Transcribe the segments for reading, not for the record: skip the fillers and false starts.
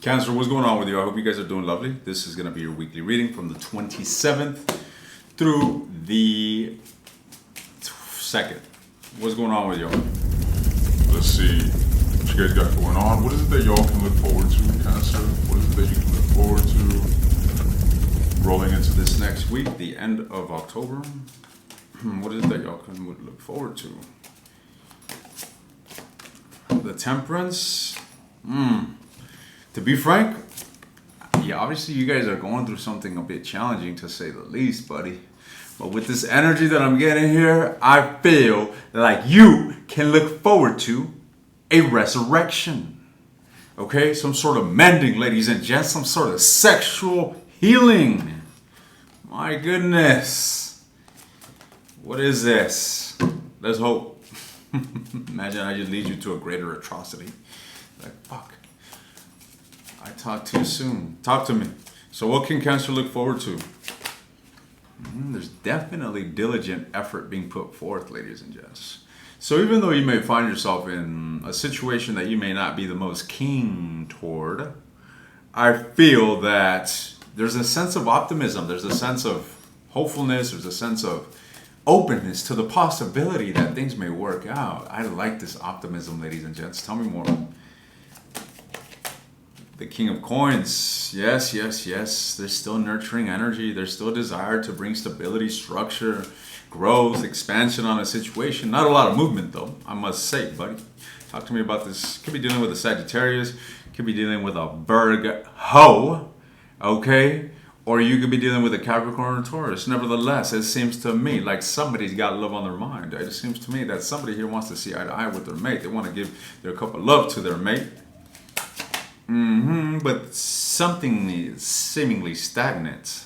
Cancer, what's going on with you? I hope you guys are doing lovely. This is going to be your weekly reading from the 27th through the 2nd. What's going on with y'all? Let's see what you guys got going on. What is it that y'all can look forward to, Cancer? What is it that you can look forward to? Rolling into this next week, the end of October. What is it that y'all can look forward to? The Temperance. To be frank, yeah, obviously you guys are going through something a bit challenging to say the least, buddy. But with this energy that I'm getting here, I feel like you can look forward to a resurrection. Okay? Some sort of mending, ladies and gents. Some sort of sexual healing. My goodness. What is this? Let's hope. Imagine I just lead you to a greater atrocity. Like, fuck. I talked too soon. Talk to me. So what can Cancer look forward to? There's definitely diligent effort being put forth, ladies and gents. So even though you may find yourself in a situation that you may not be the most keen toward, I feel that there's a sense of optimism. There's a sense of hopefulness. There's a sense of openness to the possibility that things may work out. I like this optimism, ladies and gents. Tell me more. The King of Coins. Yes. There's still nurturing energy. There's still desire to bring stability, structure, growth, expansion on a situation. Not a lot of movement, though, I must say, buddy. Talk to me about this. Could be dealing with a Sagittarius. Could be dealing with a Virgo. Okay? Or you could be dealing with a Capricorn or Taurus. Nevertheless, it seems to me like somebody's got love on their mind. It seems to me that somebody here wants to see eye to eye with their mate. They want to give their cup of love to their mate. But something is seemingly stagnant,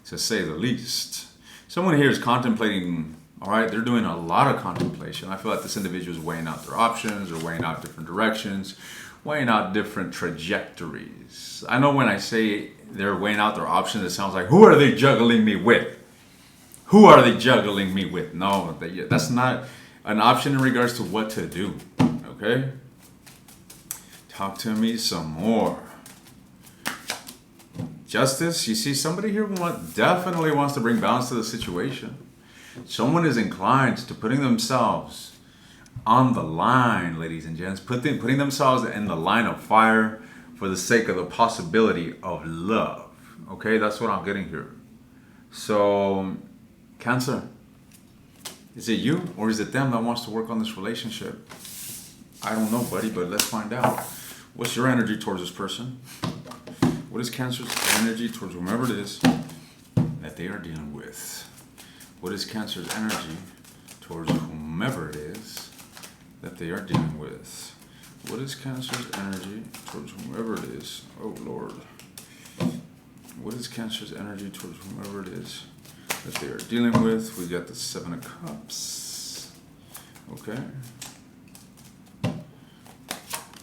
to say the least. Someone here is contemplating, all right, they're doing a lot of contemplation. I feel like this individual is weighing out their options or weighing out different directions, weighing out different trajectories. I know when I say they're weighing out their options, it sounds like, who are they juggling me with? Who are they juggling me with? No, that's not an option in regards to what to do, okay? Talk to me some more. Justice, you see somebody here definitely wants to bring balance to the situation. Someone is inclined to putting themselves on the line, ladies and gents, putting themselves in the line of fire for the sake of the possibility of love. Okay, that's what I'm getting here. So, Cancer, is it you or is it them that wants to work on this relationship? I don't know, buddy, but let's find out. What's your energy towards this person? What is Cancer's energy towards whomever it is that they are dealing with? What is Cancer's energy towards whomever it is that they are dealing with? What is Cancer's energy towards whomever it is? Oh, Lord. What is Cancer's energy towards whomever it is that they are dealing with? We got the 7 of Cups. Okay.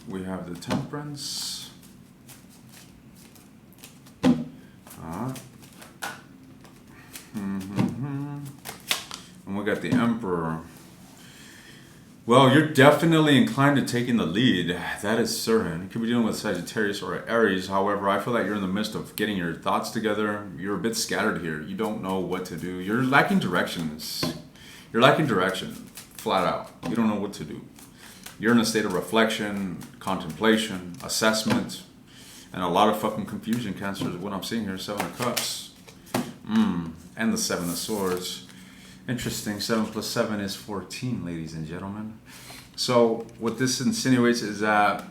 We have the Temperance. And we got the Emperor. Well, you're definitely inclined to taking the lead. That is certain. You could be dealing with Sagittarius or Aries. However, I feel like you're in the midst of getting your thoughts together. You're a bit scattered here. You don't know what to do. You're lacking directions. You're lacking direction, flat out. You don't know what to do. You're in a state of reflection, contemplation, assessment, and a lot of fucking confusion, Cancer, is what I'm seeing here. 7 of Cups. And the 7 of Swords. Interesting. 7 plus 7 is 14, ladies and gentlemen. So what this insinuates is that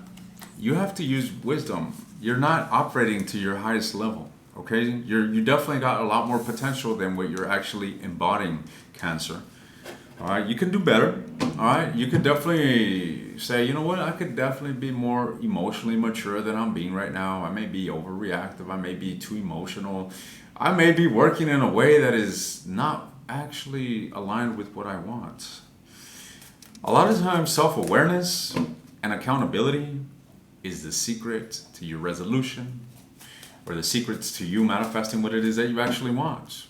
you have to use wisdom. You're not operating to your highest level, okay? You definitely got a lot more potential than what you're actually embodying, Cancer. All right, you can do better. All right, you could definitely say, you know what, I could definitely be more emotionally mature than I'm being right now. I may be overreactive. I may be too emotional. I may be working in a way that is not actually aligned with what I want. A lot of times, self-awareness and accountability is the secret to your resolution or the secrets to you manifesting what it is that you actually want.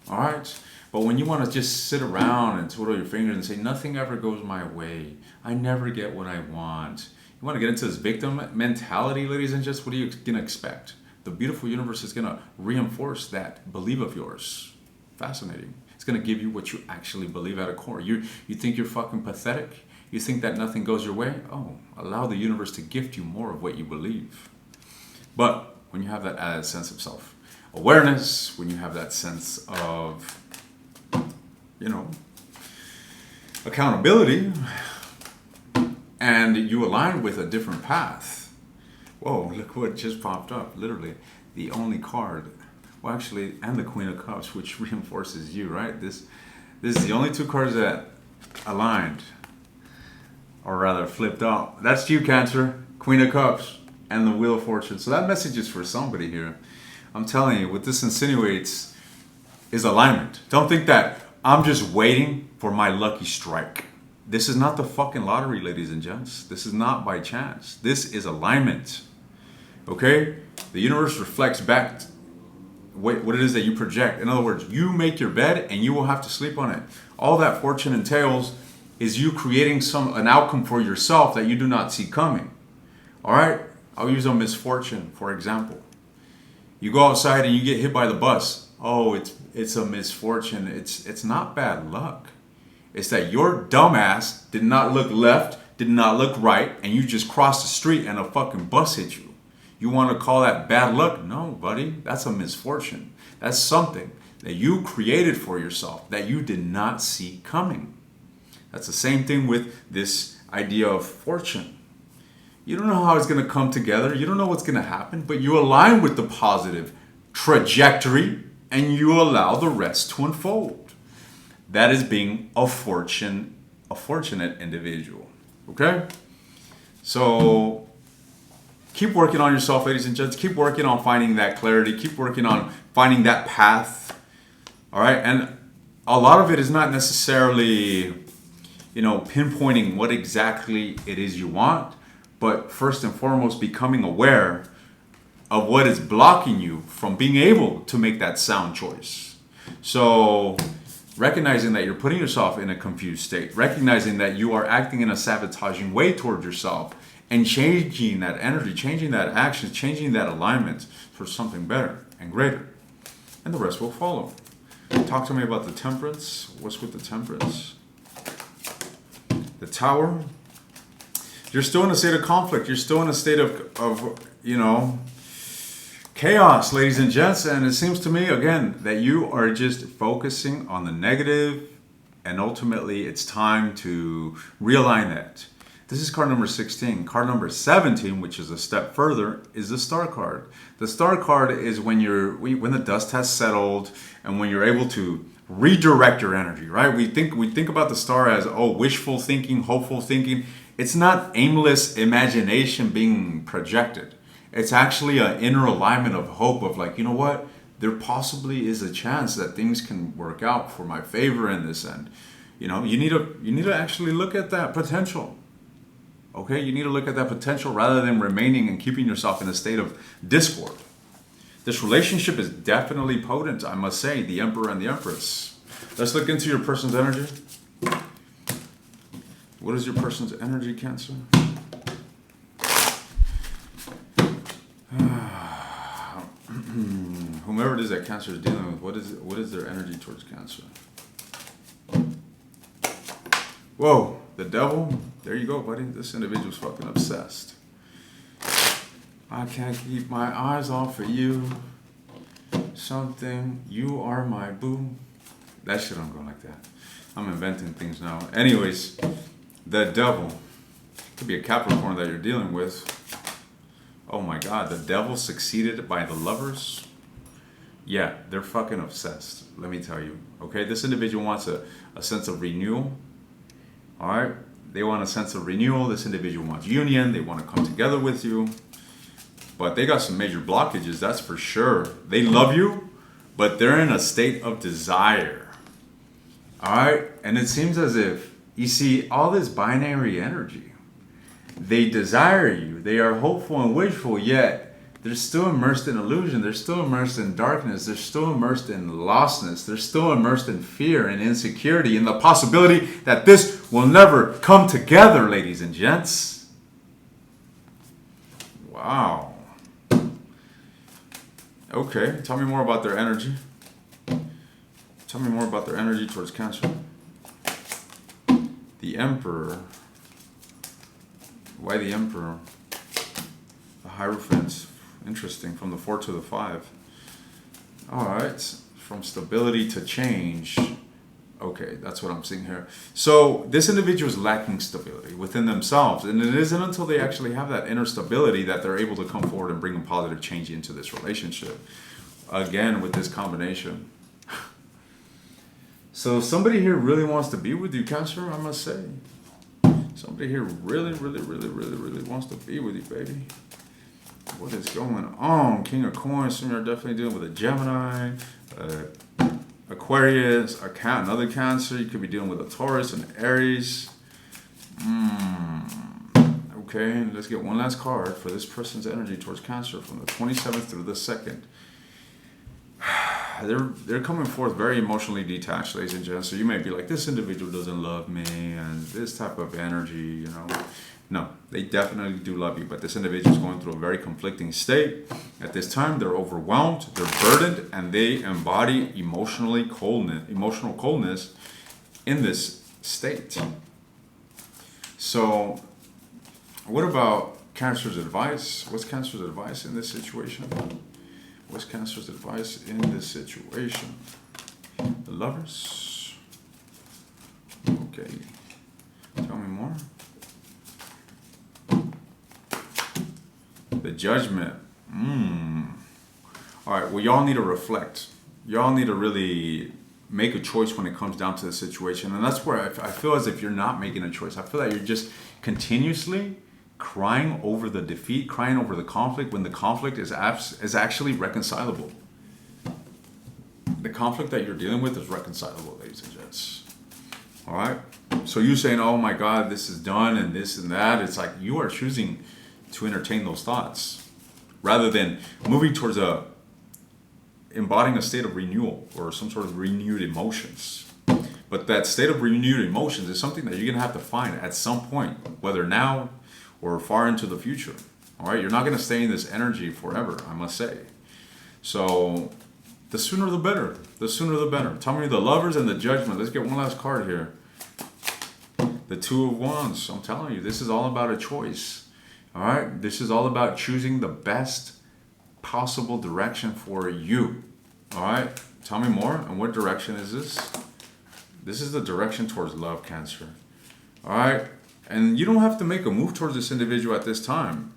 All right? But when you want to just sit around and twiddle your fingers and say, nothing ever goes my way, I never get what I want, You want to get into this victim mentality, ladies and gents? What are you going to expect? The beautiful universe is going to reinforce that belief of yours. Fascinating. It's going to give you what you actually believe at a core. You think you're fucking pathetic? You think that nothing goes your way? Oh, allow the universe to gift you more of what you believe. But when you have that added sense of self-awareness, when you have that sense of, accountability, and you align with a different path. Whoa, look what just popped up. Literally, the only card, well, actually, and the Queen of Cups, which reinforces you, right? This is the only two cards that aligned, or rather flipped out. That's you, Cancer, Queen of Cups, and the Wheel of Fortune. So that message is for somebody here. I'm telling you, what this insinuates is alignment. Don't think that I'm just waiting for my lucky strike. This is not the fucking lottery, ladies and gents. This is not by chance. This is alignment. Okay? The universe reflects back what it is that you project. In other words, you make your bed and you will have to sleep on it. All that fortune entails is you creating an outcome for yourself that you do not see coming. All right? I'll use a misfortune, for example. You go outside and you get hit by the bus. Oh, it's a misfortune. It's not bad luck. It's that your dumbass did not look left, did not look right, and you just crossed the street and a fucking bus hit you. You want to call that bad luck? No, buddy. That's a misfortune. That's something that you created for yourself that you did not see coming. That's the same thing with this idea of fortune. You don't know how it's going to come together. You don't know what's going to happen, but you align with the positive trajectory and you allow the rest to unfold. That is being a fortunate individual. Okay? So keep working on yourself, ladies and gents. Keep working on finding that clarity. Keep working on finding that path. All right? And a lot of it is not necessarily, pinpointing what exactly it is you want, but first and foremost, becoming aware of what is blocking you from being able to make that sound choice. So recognizing that you're putting yourself in a confused state, recognizing that you are acting in a sabotaging way toward yourself, and changing that energy, changing that action, changing that alignment for something better and greater. And the rest will follow. Talk to me about the Temperance. What's with the Temperance? The Tower. You're still in a state of conflict. You're still in a state of chaos, ladies and gents. And it seems to me, again, that you are just focusing on the negative, and ultimately it's time to realign that. This is card number 16. Card number 17, which is a step further, is the Star card. The Star card is when the dust has settled and when you're able to redirect your energy, right? We think about the star as, wishful thinking, hopeful thinking. It's not aimless imagination being projected. It's actually an inner alignment of hope of like, you know what? There possibly is a chance that things can work out for my favor in this end. You need to actually look at that potential. Okay? You need to look at that potential rather than remaining and keeping yourself in a state of discord. This relationship is definitely potent, I must say, the Emperor and the Empress. Let's look into your person's energy. What is your person's energy, Cancer? Whomever it is that Cancer is dealing with, what is their energy towards Cancer? Whoa, the Devil. There you go, buddy. This individual's fucking obsessed. I can't keep my eyes off of you. Something, you are my boo. That shit don't go like that. I'm inventing things now. Anyways, the Devil. Could be a Capricorn that you're dealing with. Oh my God, the Devil succeeded by the Lovers. Yeah, they're fucking obsessed. Let me tell you. Okay, this individual wants a sense of renewal. All right, they want a sense of renewal. This individual wants union. They want to come together with you. But they got some major blockages, that's for sure. They love you, but they're in a state of desire. All right? And it seems as if, you see, all this binary energy, they desire you. They are hopeful and wishful, yet they're still immersed in illusion. They're still immersed in darkness. They're still immersed in lostness. They're still immersed in fear and insecurity and the possibility that this will never come together, ladies and gents. Wow. Okay, tell me more about their energy. Tell me more about their energy towards Cancer. The Emperor. Why the Emperor? The Hierophant. Interesting. From the 4 to the 5. Alright. From stability to change. Okay, that's what I'm seeing here. So this individual is lacking stability within themselves. And it isn't until they actually have that inner stability that they're able to come forward and bring a positive change into this relationship. Again, with this combination. So somebody here really wants to be with you, Cancer, I must say. Somebody here really wants to be with you, baby. What is going on? King of Coins, so you're definitely dealing with a Gemini, Aquarius, another Cancer. You could be dealing with a Taurus and Aries. Okay, let's get one last card for this person's energy towards Cancer from the 27th through the 2nd. They're coming forth very emotionally detached, ladies and gents. So you may be like, this individual doesn't love me and this type of energy, you know. No, they definitely do love you, but this individual is going through a very conflicting state. At this time, they're overwhelmed, they're burdened, and they embody emotional coldness in this state. So, what about Cancer's advice? What's Cancer's advice in this situation? What's Cancer's advice in this situation? The Lovers. Okay. Tell me more. The Judgment. All right. Well, y'all need to reflect. Y'all need to really make a choice when it comes down to the situation. And that's where I feel as if you're not making a choice. I feel that you're just continuously crying over the defeat, crying over the conflict, when the conflict is actually reconcilable. The conflict that you're dealing with is reconcilable, ladies and gents. All right? So you saying, oh my God, this is done and this and that, it's like you are choosing to entertain those thoughts rather than moving towards embodying a state of renewal or some sort of renewed emotions. But that state of renewed emotions is something that you're going to have to find at some point, whether now or far into the future. All right, you're not going to stay in this energy forever, I must say. So the sooner the better. The sooner the better. Tell me the Lovers and the Judgment. Let's get one last card here. The Two of Wands. I'm telling you, this is all about a choice. All right, this is all about choosing the best possible direction for you. All right, tell me more. And what direction is this? This is the direction towards love, Cancer. All right. And you don't have to make a move towards this individual at this time.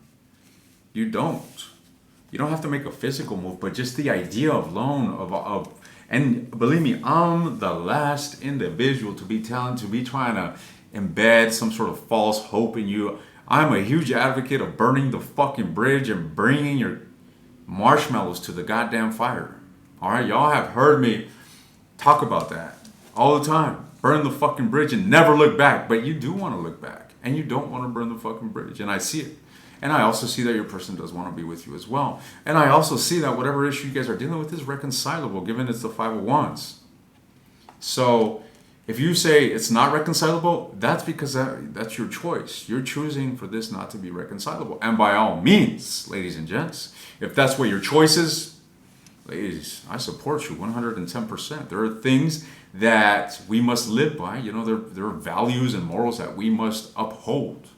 You don't. You don't have to make a physical move, but just the idea of and believe me, I'm the last individual to be trying to embed some sort of false hope in you. I'm a huge advocate of burning the fucking bridge and bringing your marshmallows to the goddamn fire. All right, y'all have heard me talk about that all the time. Burn the fucking bridge and never look back. But you do want to look back. And you don't want to burn the fucking bridge. And I see it. And I also see that your person does want to be with you as well. And I also see that whatever issue you guys are dealing with is reconcilable, given it's the 5 of Wands. So if you say it's not reconcilable, that's because that's your choice. You're choosing for this not to be reconcilable. And by all means, ladies and gents, if that's what your choice is, ladies, I support you 110%. There are things that we must live by. You know, there are values and morals that we must uphold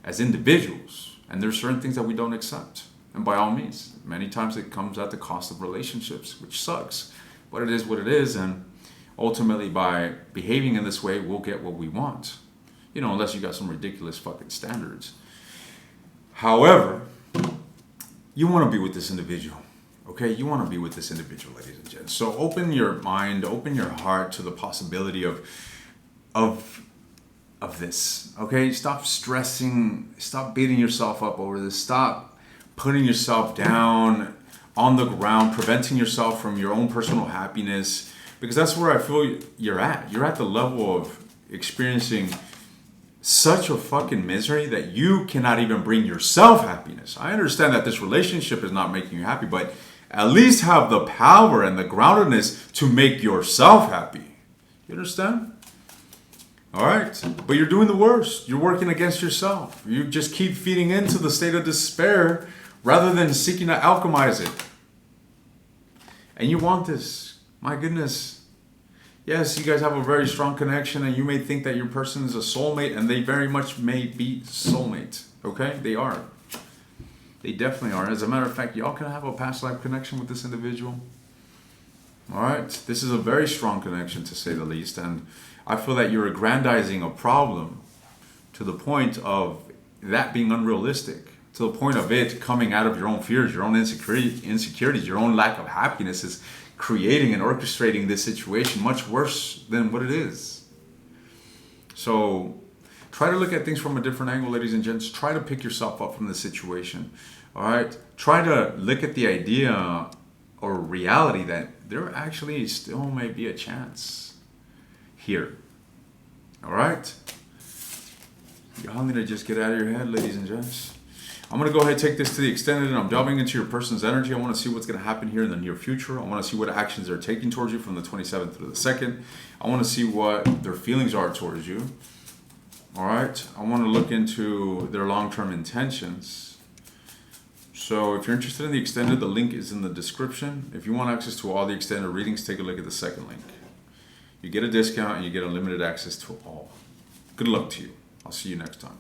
as individuals. And there's certain things that we don't accept. And by all means, many times it comes at the cost of relationships, which sucks. But it is what it is. And ultimately, by behaving in this way, we'll get what we want. You know, unless you got some ridiculous fucking standards. However, you want to be with this individual. Okay, you want to be with this individual, ladies and gents. So open your mind, open your heart to the possibility of this. Okay, stop stressing, stop beating yourself up over this. Stop putting yourself down on the ground, preventing yourself from your own personal happiness, because that's where I feel you're at. You're at the level of experiencing such a fucking misery that you cannot even bring yourself happiness. I understand that this relationship is not making you happy, but at least have the power and the groundedness to make yourself happy. You understand? All right, but you're doing the worst. You're working against yourself. You just keep feeding into the state of despair rather than seeking to alchemize it. And you want this. My goodness. Yes, you guys have a very strong connection, and you may think that your person is a soulmate, and they very much may be soulmate. Okay? They are. They definitely are. As a matter of fact, y'all can have a past life connection with this individual. All right? This is a very strong connection, to say the least, and I feel that you're aggrandizing a problem to the point of that being unrealistic, to the point of it coming out of your own fears, your own insecurities, your own lack of happiness is creating and orchestrating this situation much worse than what it is. So try to look at things from a different angle, ladies and gents. Try to pick yourself up from the situation. All right? Try to look at the idea or reality that there actually still may be a chance here. All right? Y'all need to just get out of your head, ladies and gents. I'm going to go ahead and take this to the extended, and I'm delving into your person's energy. I want to see what's going to happen here in the near future. I want to see what actions they're taking towards you from the 27th through the 2nd. I want to see what their feelings are towards you. All right? I want to look into their long-term intentions. So if you're interested in the extended, the link is in the description. If you want access to all the extended readings, take a look at the second link. You get a discount and you get unlimited access to all. Good luck to you. I'll see you next time.